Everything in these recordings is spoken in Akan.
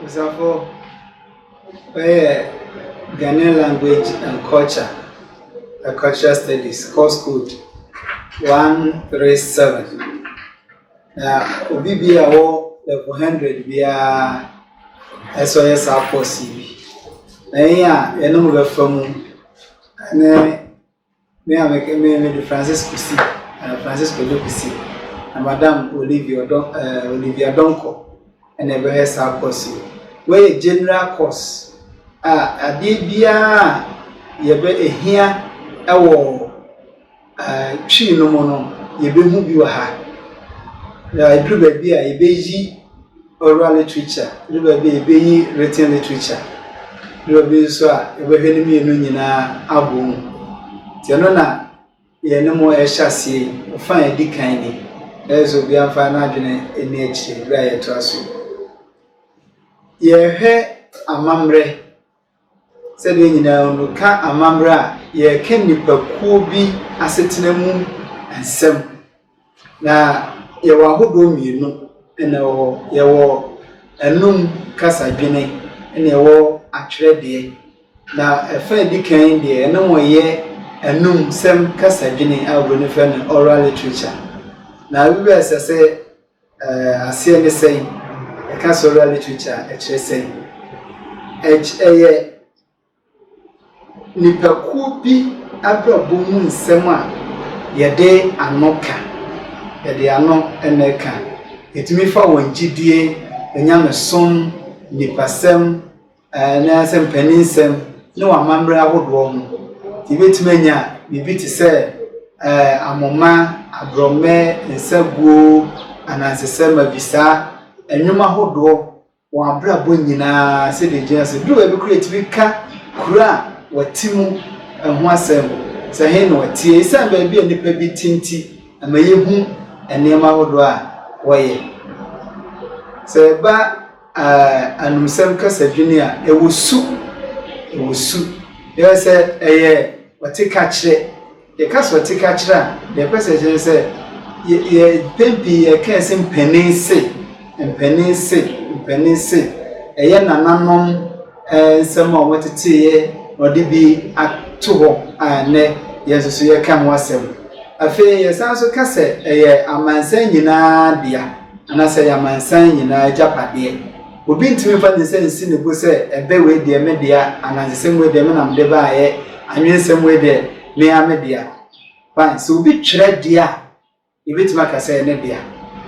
So Ghanaian language and culture, cultural studies, course code 137. Obi bi a wo level 100 bia SOS apostle. Na yin a enum be famu na me de Francis Kusi, Francis Kusi. Na Madam Olivia Donko and a very apostle. Where general course ade bia ye be ehia ewo twi no mo no ye be hu bi wa ha ya idru ba bi a ye be yi oral literature idru ba bi ye be yi written literature idru ba bi so a ye be hwe ni enu nyina abom ti no na ye ne mo e hyase fa e dikan ni ezo bi amfa na adwene eni echi bra ye to aso ye hwe amamre said nyina no ka amamre a ye ken nipakuo bi asetena mu ansem na ye wa hodo mienu ena wo ye wo enum kasa dwene ena ye wo atwerede na efa dikan de ena wo ye enum sem kasa dwene a wo ne fa na oral literature na we be asese ase ne sei e ka oral literature e kire sei eye nipakuo bi abrabo mu nsem a yede anoka yede ano eneka etimi fa wangidie enyamesom nipasem na asem paninsem ne wa mamre ahodo mu tibetime nya bibi ti se amoma abrome nsaguo anansesema bisa enwuma ahodo wa abrabo nyina se de gya se do be create bi ka kura watimu ho asem se he no tie san ba bi nipa bi tinti amaye hu enema hodo a woye se ba anumsem kasa dwene a ewosu ye se eye watika kire ye kasa watika kire a de pese je se ye pempi ye kase mpenise eye nananom nsem a wotete odi bi ato ho ane yesusu ye kan wasem afi ye sanso kase eye amansan nyina dia anase ye amansan nyina japade obi ntimi fa nse nsi ne bo se ebe we de me dia anansem we de me nam de ba ye anwensem we de me amedia fine so obi twere dia ibitima kase ne dia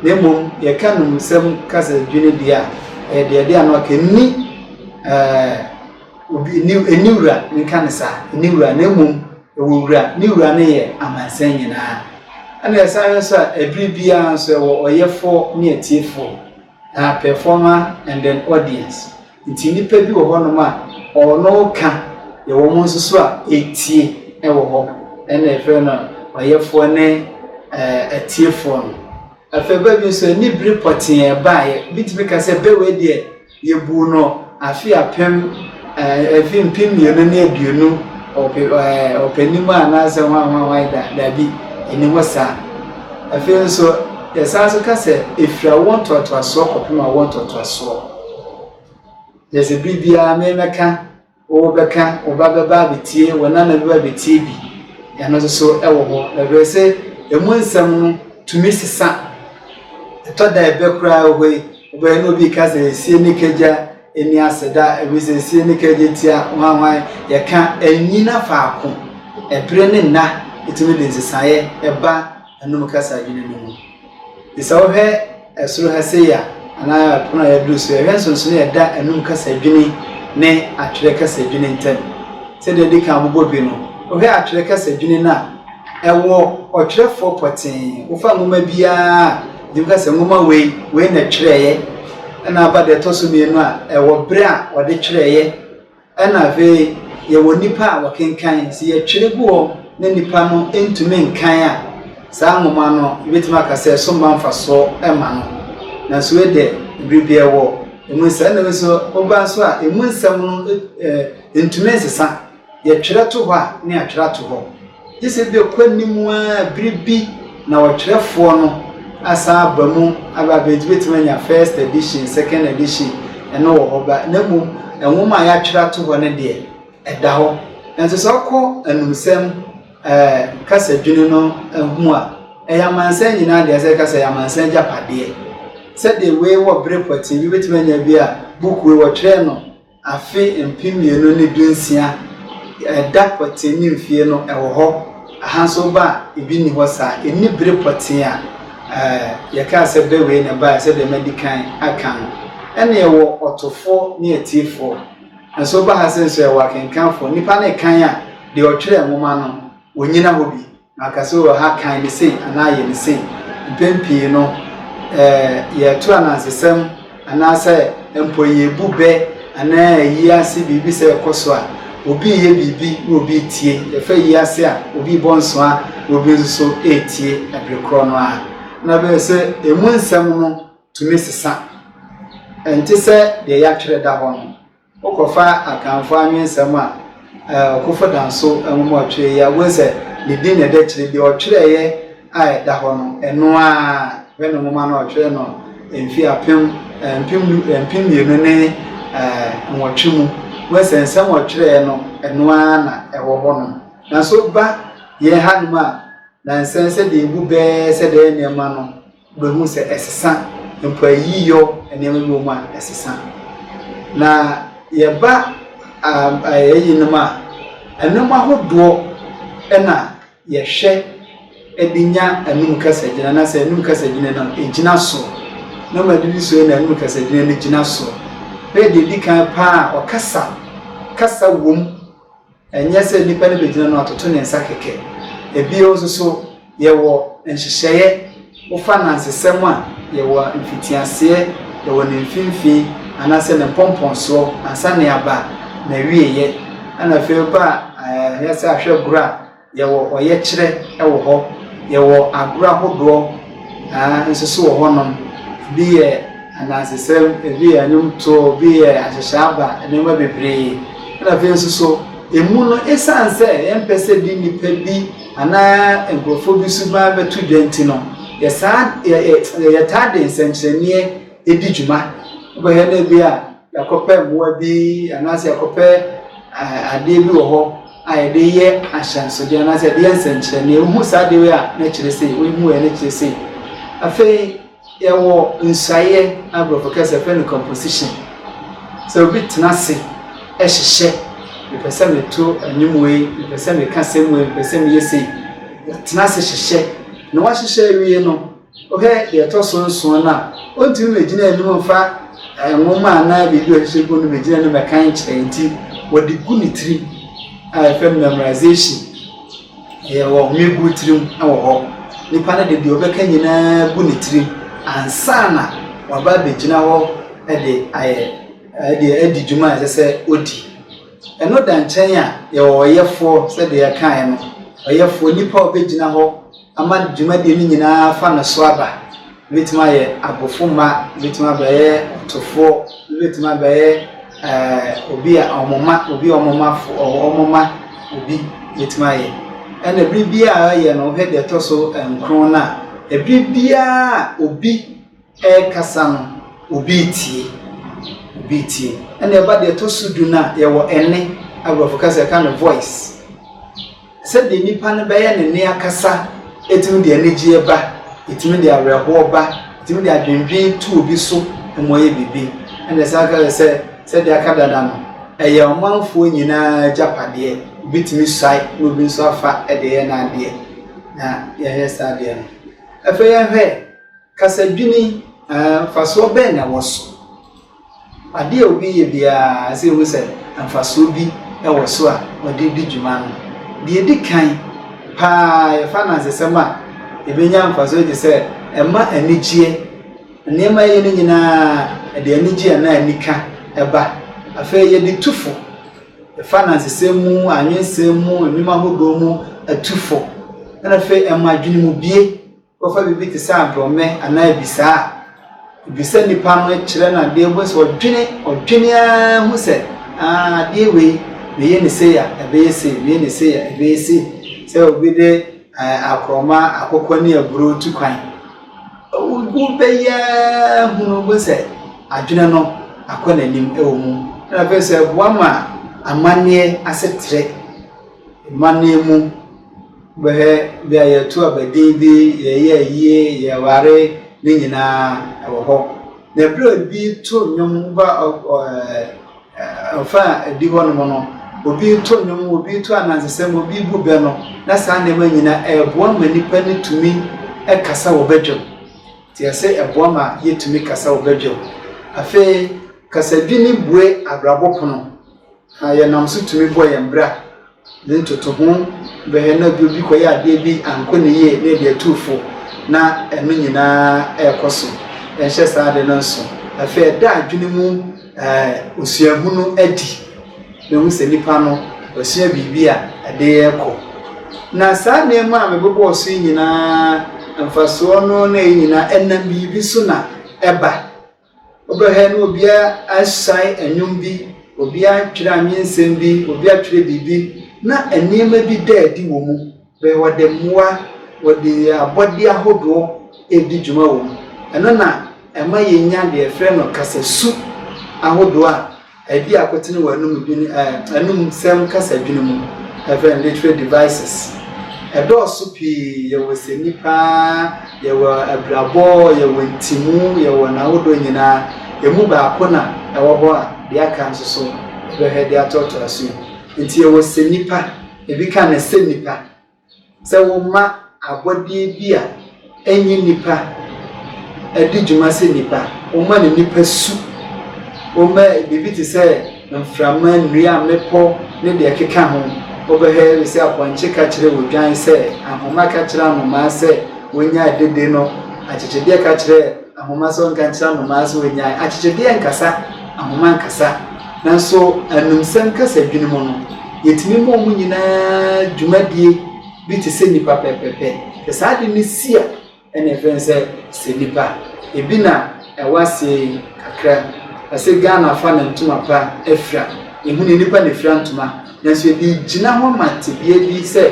nemom ye kanum nsem kase dwene dia de dia no akeni obi eniwura nkanisa eniwura nemum ewura niwura ne ye amansan nyina ana esan so ebribia so wo oyefo ne atiefo performer and then audience nti nipa bi wo hono ma ono ka ye wo mo nso a etie ewo ho ena efe no oyefo ne atiefo no afeba bi so ni reporting e ba ye bitimi ka se bewe de ye bu no afi apem efim pim ye no na aduonu openimu anase wan da bi eni wasa afi nso yesanso kase efira won to aso kopima won to aso yesi bibia memeka o beka o baba betie wona na biba betie bi ya no so ewo ho na be emu nsam tumi sisa to da ebekura ohwe obe no bi kase sie ni keja eni aseda ebise sie ni keja tia wanwan ye ka anyina faako ebre ne na etumi de nsesaye eba anum kasa adwene no isa ohwe esoro haseya ana pona ya dusu ehwe nsonso ne da anum kasa adwene ne atwere kasa adwene ntem se de dika abobɔ bi no ohwe atwere kasa adwene na ewo otwerefo poten wo fa ngoma bia dim kasa ngoma we na twereye na aba de toso mienu a ewo bre a ode twereye na ve ye wo nipa a wakenkan si ye twere buo na nipa no entumi nkan a saa ngoma no ibitima kasa so manfa so ema no na so we de bibia wo emu sa na so oba so a emu nsam no entumi nsesa ye twere to ho a ne atwere to ho yese be kwanimu a bribi na wotwerefo no asa abamu aba bejibetima nya first edition second edition ɛno wɔ hɔ ba na mu nwoma a yɛatwerɛ to hɔ ne deɛ ɛda hɔ nso sɛ ɔkɔ anumsɛm kasa dwene no hu a ɛyɛ amansan nyinaa deɛ sɛ kasa yɛ amansan gyapadeɛ sɛdeɛ wei wɔ bere pɔtee bi bɛtumi anya bi a book wei wɔtwerɛ no afe mpem 2016 ɛda pɔtee ne mfie no ɛwɔ hɔ ahanso ba ebi ni hɔ saa ɛni bere pɔtee a yɛka sɛ bere wei na ba sɛ de medican aka no ɛne ɛwɔ ɔtofo ne atiefo nso ba ha sɛ nso ɛwɔ akenkanfo nipa ne kan a deɛ ɔtwerɛ nwoma no wonyina hɔ bi akase wɔ ha kan ne sei anaa yɛ ne sei mpempie no yɛto anansesɛm anaasɛ mpo yɛbu bɛ anaa yi ase biribi sɛ ɛkɔ so a obi yɛ biribi na obi tie yɛfɛ yi ase a obi bɔ nso a obi nso so etie ɛbere korɔ no a na bɛyɛ sɛ emu nsɛm no tumi sesa ɛnte sɛ deɛ yɛatwerɛ da hɔ no wokɔfa akanfo anwensɛm a ɔkofo danso nwoma ɔtwerɛ yi a wo sɛ ne din na ɛda kyerɛ deɛ ɔtwerɛeɛ a ɛda hɔ no ɛno a bɛn nwoma no ɔtwerɛ no mfi apem mmienu ne nwɔtwe mu wo sɛ nsɛm ɔtwerɛeɛ no ɛno a na ɛwɔ hɔ no nanso ba yɛn hanom a na nsɛm sɛ deɛ ebu bɛɛ sɛ deɛ nneɛma no bɛhu sɛ ɛsesa mpo ayiyɔ nneɛma bi wɔ mu a ɛsesa na yɛba ayinam a ɛnam ahodoɔ ɛna yɛhwɛ ɛdinya anum kasa gyina na sɛ anum kasa gyina no egyina so na ma didi so na anum kasa gyina no gyina so bɛɛ de di kan pa ɔkasa kasa wom ɛnyɛ sɛ nipa ne bɛgyina no atoto ne nsa kɛkɛ ebi nso so yɛwɔ nhyehyɛeɛ wofa nansesɛm a yɛwɔ mfitiaseɛ yɛwɔ ne mfimfini anase ne pɔmpɔnsoɔ ansa ne aba na wieyɛ ana afei ba yɛsɛ ahwɛ gora yɛwɔ ɔyɛ kyerɛ ɛwɔ hɔ yɛwɔ agora hodoɔ nso so wɔ hɔnom bi yɛ anansesɛm bi yɛ anwomtoɔ bi yɛ ahyehyɛ aba nneɛma bebree ana afei nso so emu no esan sɛ yɛmpɛ sɛ di nipa bi anaa nkurɔfoɔ bi so ba bɛto dwanti no yɛtaa de nsɛnkyerɛnneɛ edi dwuma wobɛhɛ na bi a yakɔpɛ mmoa bi anaasɛ yakɔpɛ adeɛ bi wɔ hɔ a yɛde yɛ ahyɛnsodeɛ anaasɛ yɛde yɛ nsɛnkyerɛnneɛ wohu saa adeɛ a na kyerɛ sɛ wohu yɛ na kyerɛ sɛ afei yɛwɔ nsuayɛ aborɔfo kɛsɛ fɛ no composition sɛ obi tena ase ɛhyehyɛ mepɛ sɛ meto anwum wei mepɛ sɛ meka sɛm wei mepɛ sɛ meyɛ sei tena ase hyehyɛ na wahyehyɛ awie no ɔhɛ deɛ ɛtɔ so nson no a ɔntumi mɛgyina anim mfa nwoma anaa biribi a ɔhyehyɛ gu no mɛgyina no mɛka nkyerɛ nti wɔde gu ne tirim a ɛfɛ no memorization yɛwɔ megu tirim wɔ hɔ nipa no de deɛ ɔbɛka nyinaa gu ne tirim ansa na waba bɛgyina hɔ de adi dwuma a ɛsɛ sɛ ɔdi ɛno da nkyɛn a yɛwɔ ɔyɛfoɔ sɛdeɛ yɛkaeɛ no ɔyɛfoɔ nipa a ɔbɛgyina hɔ ama dwumadie no nyinaa fa no so aba bɛtumi ayɛ abɔfo mma bɛtumi abɛyɛ ɔtofoɔ bɛtumi abɛyɛ obi a ɔmoma obi bɛtumi ayɛ ɛna bere biara ayɛ no hɛ deɛ ɛtɔ so nkron na ebere biara obi ɛkasa no obi tie ɛna ɛba deɛ ɛtɔ so du na yɛwɔ ɛne aborɔfo kasa ka no voice sɛdeɛ nipa no bɛyɛ ne ne akasa etimi de anigye ba etimi de awerɛhoɔ ba etimi de adwendwen tu obi so ɛmɔyɛ bibi ɛna sɛ aka sɛ de aka dada no ɛyɛ ɔmanfoɔ nyinaa gyapadeɛ obi timi suai na obi nso afa ɛde yɛ n'adeɛ na yɛhɛ saa adeɛ no afei yɛhwɛ kasadwini mfasoɔ bɛn na wɔ so adeɛ obi yɛ biara sɛ ehu sɛ mfasoɔ bi ɛwɔ so a wɔde di dwuma no deɛ di kan paa yɛfa nansesɛm a ebenya mfasoɔ de sɛ ɛma anigyeɛ nneɛma yɛ no nyinaa ɛde anigyeɛ na anika ɛba afei yɛde tufo yɛfa nansesɛm mu anwensɛm mu nnwuma ahodoɔ mu atufo ɛna afei ɛma adwene mu bie wɔfa bibi te sɛ abrɔmɛ anaa bisaa bisa nipa no kyerɛ na adeɛ bɔ sɛ ɔdwene a hu sɛ adeɛ wei meyɛ ne sei a ɛbɛyɛ sei meyɛ ne sei a ɛbɛyɛ sei sɛ obi de akrɔma akokɔ ne aburo tu kwan wo bɛyɛ hunu bo sɛ adwene no akɔ nanim ɛwɔ mu na bɛ sɛ boa ma amanneɛ asetre manneɛ mu bɛhɛ bia yɛto abɛden bi yɛyɛ yie yɛware ne nyinaa ɛwɔ hɔ na bere bi to nnwom ba ɔfa adi hɔ no no obi to nnwom obi to anansesɛm obi bu bɛ no na saa nneɛma nyinaa ɛboa ma nipa ne tumi ɛkasa wɔ bɛdwam te sɛ ɛboa ma yɛtumi kasa wɔ bɛdwam afei kasa bi ne bue abrabɔ pono yɛnam so tumi bɔ yɛn bra ne ntoto ho bɛhɛ na bi obi kɔyɛ adeɛ bi ankɔ ne yie ne deɛ tuufo na ɛno nyinaa ɛkɔ so ɛnhyɛ saa de no nso afei da adwene mu osuahunu adi na hu sɛ nipa no osua biribi a ɛde ɛkɔ na saa nneɛma a mebɛbɔ so nyinaa mfasoɔ no na nyinaa ɛnam biribi so na ɛba obɛhɛ no obi ahyɛn anwum bi obi atwerɛ anwensɛm bi obi atwerɛ biribi na nneɛma bi da adi wɔ mu bɛ wɔde mmoa wɔde abɔde ahodoɔ edi dwuma wɔ mu ɛno na ɛma yɛnya deɛ frɛ no kasasu ahodoɔ a ɛdi akɔtene wɔ anum dwene anum sɛm kasa dwene mu ɛfɛ literary devices ɛdɔɔso pii yɛwɔ sɛ nipa yɛwɔ abrabɔ yɛwɔ ntimu yɛwɔ n'ahodoɔ nyinaa emu baako na ɛwɔ hɔ a deɛ aka nso so ɛbɛhɛ de atɔtɔ aso nti yɛwɔ sɛ nipa ebi ka na sɛ nipa sɛ wɔma abɔdeɛ bi a ɛnyi nipa ɛdi dwuma sɛ nipa wɔma ne nipa su wɔma bibi te sɛ mframa nnua mmepɔ ne deɛ keka ho wɔbɛhɛ sɛ apɔnkye ka kyerɛ wɔ dwan sɛ ahoma ka kyerɛ ahoma sɛ wɔnya adede no akyekyedeɛ ka kyerɛ ahoma sɛ wɔnka kyerɛ ahoma sɛ wɔnya akyekyedeɛ nkasa ahoma nkasa nanso anumsɛm kasa dwene mu no yɛtumi mu ɔmo nyinaa dwumadie bi te sɛ nipa pɛpɛpɛ te saa de ne si a ɛna ɛfɛn sɛ nipa ebi na ɛwɔ ase kakra ɛsɛ Ghana fa na ntoma pa afira ehu ne nipa na afira ntoma nanso ebi gyina hɔ ma tebea bi sɛ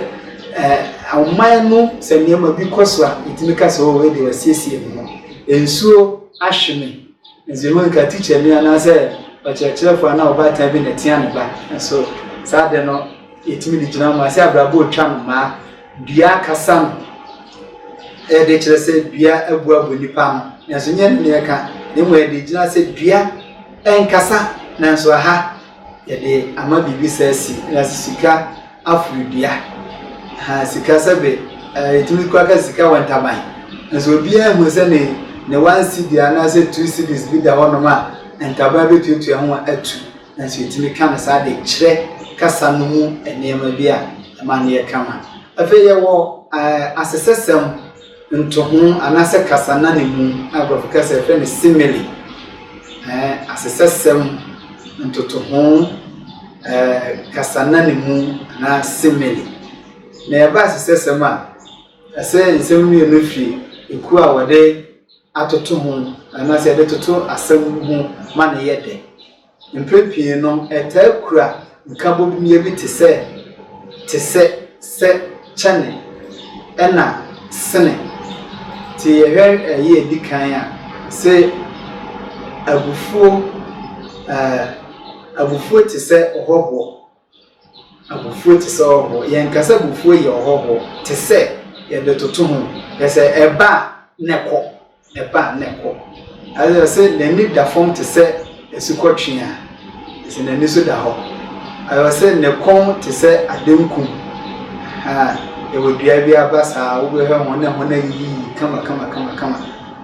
ɔman no sɛ nneɛma bi kɔ so a yɛtumi kasa wɔ wɔ de wɔsiesie mu nsuo ahwene nsuo mu nka teacher ni anaasɛ ɔkyerɛkyerɛfo ana ɔbaatan bi na tia ne ba nso saa de no yɛtumi de gyina mu asɛ abrabɔ otwa no maa dua kasa no ɛde kyerɛ sɛ dua abuabu nipa no nanso nyɛ ne yɛka ne mu yɛde gyina sɛ dua ɛnkasa nanso aha yɛde ama biribi sɛ asi na sika afuru dua sika sɛbe yɛtumi kɔ aka sika wɔ ntaban nanso obiara mu sɛ ne 1 cedi anaasɛ 2 cedis bi da hɔnom a ntaban bɛtuatua ho atu nanso yɛtumi ka no saa de kyerɛ kasa no mu nneɛma bi a ɛma no yɛ kama afei yɛwɔ asesɛsɛm ntoho anaasɛ kasa na ne mu abrɔfo kasa yɛfrɛ no simile asesɛsɛm ntotoho kasa na ne mu anaa simile na yɛba asesɛsɛm a ɛsɛ nsɛm mmienu firi eku a wɔde atoto ho anaasɛ yɛde toto asɛm ho ma ne yɛ dɛ mprepie no ɛtaa kura nkabɔbumyɛ bi te sɛ kyɛne ɛna sene te yɛhwɛ ɛyɛ edi kan a sɛ abufuo te sɛ ɔhɔhoɔ abufuo te sɛ ɔhɔhoɔ yɛn kasa abufuo yɛ ɔhɔhoɔ te sɛ yɛde toto ho ɛsɛ ɛba nɛkɔ ayɛ sɛ n'ani da fam te sɛ esukɔtwe a ɛsɛ n'ani so da hɔ ayɛ sɛ ne kɔn te sɛ adenku ɛwɔ dua bi aba saa wobɛhwɛ ho na ho na yi kama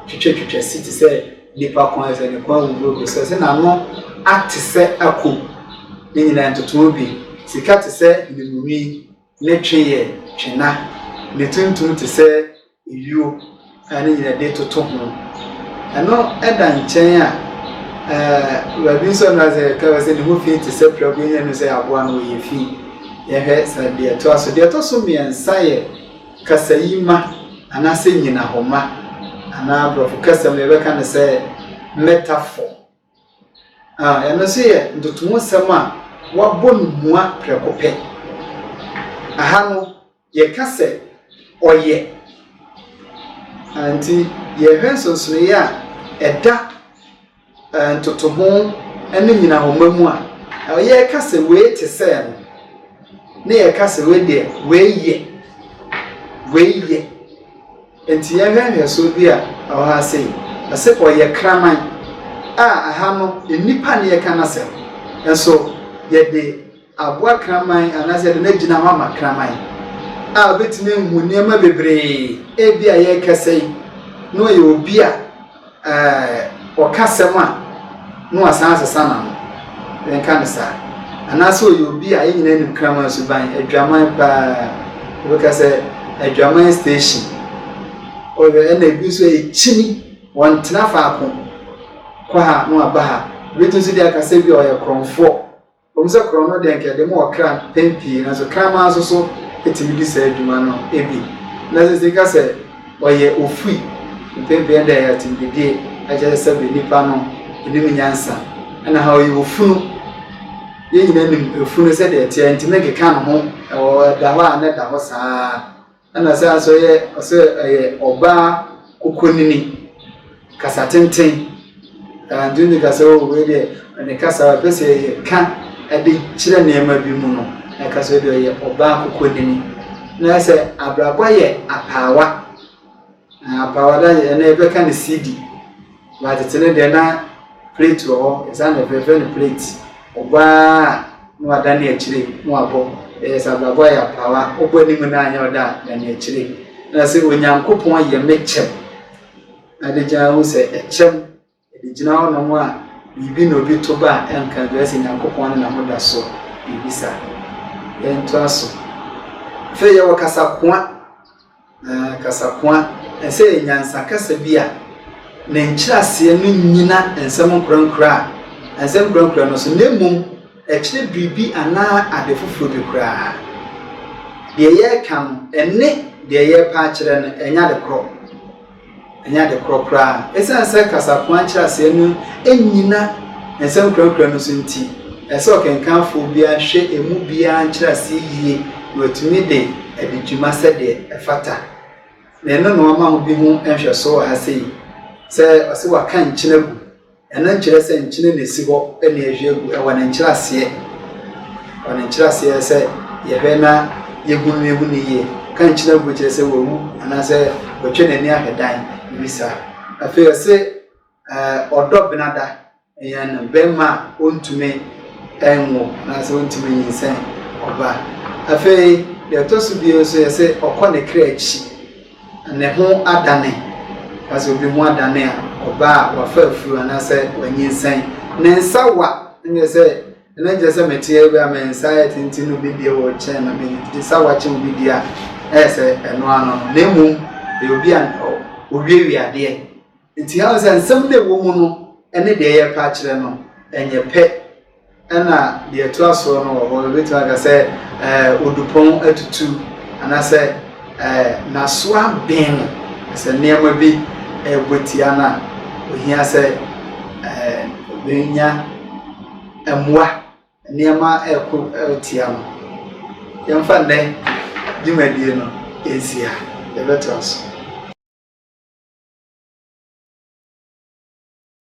twitwa si te sɛ nipa kɔn ɛsɛ ne kɔn wuro sɛ na no ate sɛ akɔ ne nyinaa ntotomo bi sika te sɛ nemumi ne twe yɛ twena ne tuntum te sɛ ewio ne nyinaa de toto ho ɛno ɛda nkyɛn a babi nso na sɛ ka sɛ ne ho fi te sɛ prago nyɛ no sɛ aboa no yɛ fi yɛhwɛ sɛ deɛ to so mmiɛnsa yɛ kasayima anaasɛ nyinahoma anaa brɔfo kasa mu yɛbɛka no sɛ metaphor ɛno so yɛ ntotomo sɛm a wabɔ no mua prɛko pɛ aha no yɛka sɛ ɔyɛ anti yɛhwɛ nsonsonoyɛ a ɛda ntotoho ene nyina homa mu a ye ka se we te se no ne ye ka se we de we ye enti ye hwehwe so bi a ha sei ase oye kraman aha no nipa ne ye ka na se enso ye de aboa kraman anase de na gina mama kraman a betime hu niema bebre ebi a ye kasei no ye obi a okasem a no asanse sana no en kan sa anase ye obi a yenyina nim kraman so ban adwaman pa we ka se adwaman station o be na bi so e chimi won tena faako kwa ha no aba ha betu si dia kase bi o ye kronfo omse krono de nke de mo kra pempi na so kraman so etimi di sa adwuma no ebi na se ka se oye ofui pempi enda ya timbidi aje se be nipa no enim nyansa ana ha oye ofunu ye nyina nim ofunu se de tie ntime keka no ho o da wa na da ho saa ana se aso ye oba kokonini kasa tenten anduni kasa o we de ne kasa pese ka ade chire neema bi mu no kasa de ye oba kokonini na se abrabo ye apawa da ye na ebe ka ne CD wa tetene de na plate o esa na fefe ne plate oba no ada ne chire no abo abrabo ye apawa obo ni mu na anya oda na ne chire na se onyankopon ye mechem ade jawo se echem ede gina ho no mo a bibi no bi to ba enka do se nyankopon na hoda so bibisa ento aso fe ye wakasa kwa ese nyansa kasa bia na nkyirase no nyina ensem nkurankura ensem nkurankura no so nemum ekire bibi ana ade foforo bi kura de ye kan enne de ye pa kire no enya de kro ese se kasa kwa nkyirase no enyina ensem nkurankura no so nti ese okenkanfo bia hwe emu bia nkyirase yie wetumi de edijuma se de efata na eno no ama obi hu enhwe so ha sei se ose waka nkyina gu ena nkyira se nkyina na si ho ena ehwe gu e wana nkyirase se yehwe na yehunu ye kan nkyina gu kyere se wowu ana se wotwe na ni ahedan bisa afi se odo benada eyan bema ontume enwo na se ontume nyinsen oba afi de tosu bi so yese okone krechi ne ho adane aso bi ho adane a oba wafa afu ana se wanyinsen ne nsawa ne se ne je se metie bi am anxiety ntinu bi die wo che na bi di sawa che bi dia ese eno ano ne mum e obi an owie ade nti ha se nsem de wo mu no ene de ye pa kire no enye pe ena de to aso no wo betu aga se odupon atutu ana se na soa ben se neema bi botia na ohia se benya emwa neema tia no yemfa ne dwumadie no ezia de betu aso